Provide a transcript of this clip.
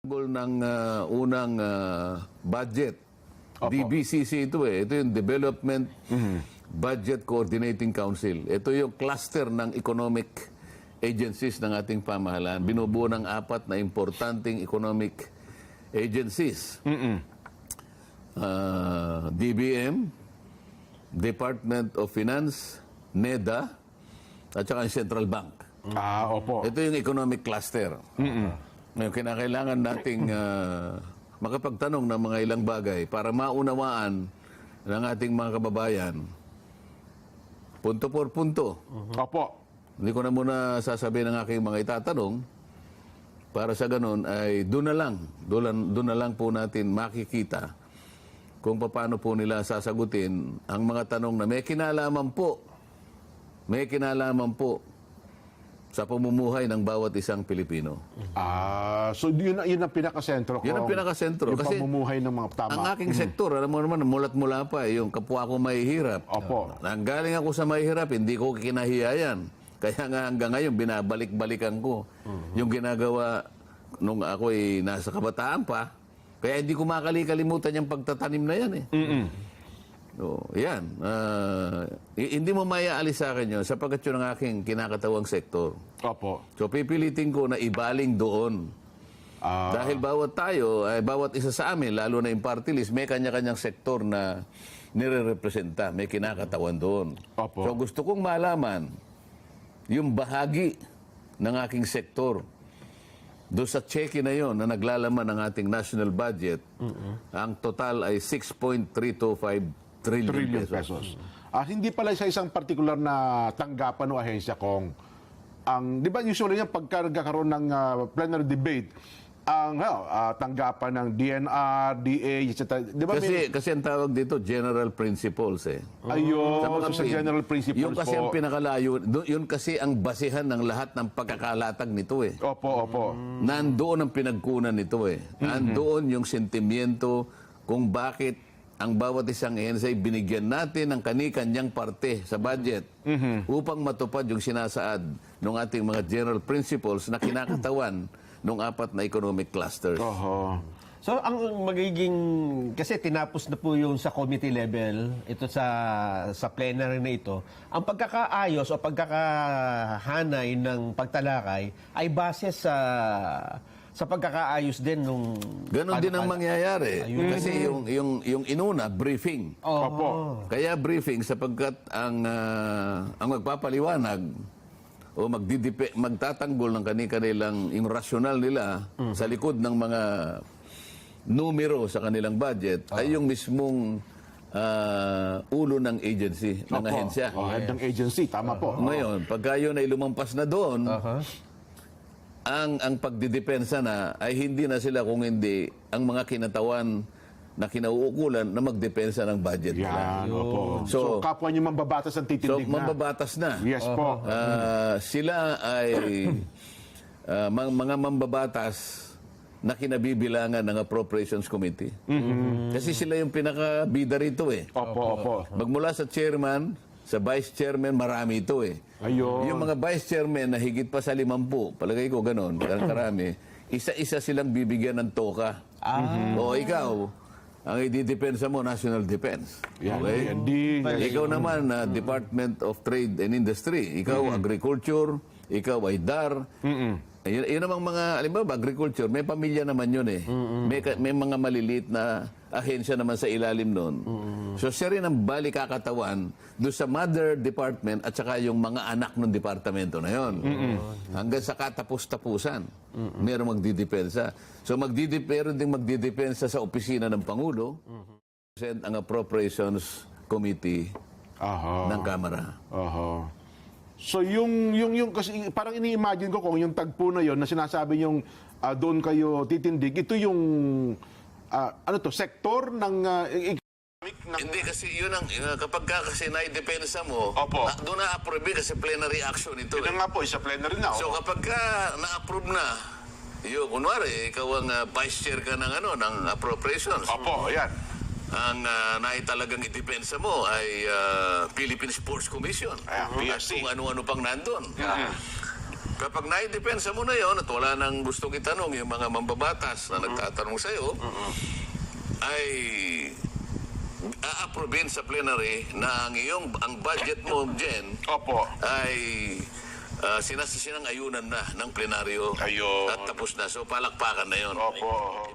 Goal ng unang budget. Opo. DBCC ito eh. Ito yung Development Budget Coordinating Council. Ito yung cluster ng economic agencies ng ating pamahalaan. Binubuo ng 4 na importanteng economic agencies. DBM, Department of Finance, NEDA, at saka yung Central Bank. Opo. Ito yung economic cluster. Ngayon, kinakailangan nating makapagtanong ng mga ilang bagay para maunawaan ng ating mga kababayan punto por punto. Opo. Hindi ko na muna sasabihin ng aking mga itatanong para sa ganun ay doon na lang po natin makikita kung paano po nila sasagutin ang mga tanong na may kinalaman po sa pamumuhay ng bawat isang Pilipino. So yun ang pinakasentro ko. Yun ang pinakasentro. Yung Kasi pamumuhay ng mga tama. ang aking sektor, alam mo naman, mula't-mula pa, yung kapwa ko mahihirap. Opo. Nanggaling ako sa mahihirap, hindi ko kinahiyayan. Kaya nga hanggang ngayon, binabalik-balikan ko yung ginagawa nung ako'y nasa kabataan pa. Kaya hindi ko makalimutan yung pagtatanim na yan eh. Yan. Hindi mo mayaalis sa akin yun sapagkat yun ang aking kinakatawang sektor. Opo. So pipilitin ko na ibaling doon. Dahil bawat isa sa amin, lalo na yung party list, may kanya-kanyang sektor na nire-representa, may kinakatawan doon. Opo. So gusto kong malaman yung bahagi ng aking sektor doon sa cheque na yon na naglalaman ng ating national budget, ang total ay 6.325 trillion pesos. Hindi pala sa isang partikular na tanggapan o ahensya kung di ba usually yung pagka nagkakaroon ng plenary debate, ang tanggapan ng DNR, DA, etc. Di ba Kasi ang tawag dito, general principles eh. Ayun, sa general principles yung kasi ang po. pinakalayo, yun kasi ang basihan ng lahat ng pagkakalatag nito eh. Opo. Nandoon ang pinagkunan nito eh. Nandoon yung sentimiento kung bakit ang bawat isang ahensya ay binigyan natin ng kani-kanyang parte sa budget upang matupad yung sinasaad ng ating mga general principles na kinakatawan ng 4 na economic clusters. So, ang magiging, kasi tinapos na po yung sa committee level, ito sa plenary na ito, ang pagkakaayos o pagkakahanay ng pagtalakay ay base sa pagkakaayos din nung... Ganon din ang mangyayari. Kasi yung inuna, briefing. Opo. Kaya briefing sapagkat ang magpapaliwanag o magtatanggol ng kanilang yung rasyonal nila sa likod ng mga numero sa kanilang budget ay yung mismong ulo ng agency, ng ahensya. Head ng agency, tama po. Ngayon, pagka yun ay lumampas na doon, ang pagdidepensa na ay hindi na sila kung hindi ang mga kinatawan na kinauukulan na magdepensa ng budget nila. Yan, opo. So, kapwa niyo mambabatas ang titindig na. mambabatas na. Yes po. Sila ay mga mambabatas na kinabibilangan ng Appropriations Committee. Kasi sila yung pinakabida rito eh. Opo. Magmula sa chairman, sa vice chairman, marami ito eh. Ayun. Yung mga vice chairman na higit pa sa 50, palagay ko ganon, karami, isa-isa silang bibigyan ng toka. O ikaw, ang ididepensa mo, national defense. Yan, Okay? Yes. Ikaw naman, Department of Trade and Industry. Ikaw, agriculture. Ikaw ay DAR. Yun namang mga, alimbawa, agriculture, may pamilya naman yun eh. May mga maliliit na ahensya naman sa ilalim nun. So siya rin ang balikakatawan doon sa mother department at saka yung mga anak ng departamento na yun. Hanggang sa katapus-tapusan, mayroong magdidepensa. So meron ding magdidepensa sa opisina ng Pangulo, ang Appropriations Committee ng Kamara. So yung kasi parang ini-imagine ko kung yung tagpo na yon na sinasabi yung doon kayo titindig, ito yung sektor ng Hindi kasi yun ang kapag kasi naidepensa mo, doon na-approve kasi plenary action ito. Yun nga po, isa plenary na. So kapag na-approve na, yun, kunwari, ikaw ang vice chair ka ng appropriations. Opo, yan. Ang naitalagang idepensa mo ay Philippine Sports Commission. At PSC. kung ano-ano pang nandun. Kapag naidepensa mo na yon at wala nang gustong itanong yung mga mambabatas na nagtatanong sa'yo, ay a-approvein sa plenary na ang budget mo, Jen, Opo. ay sinasinang ayunan na ng plenaryo Ayun. at tapos na. So palakpakan na yon. Opo.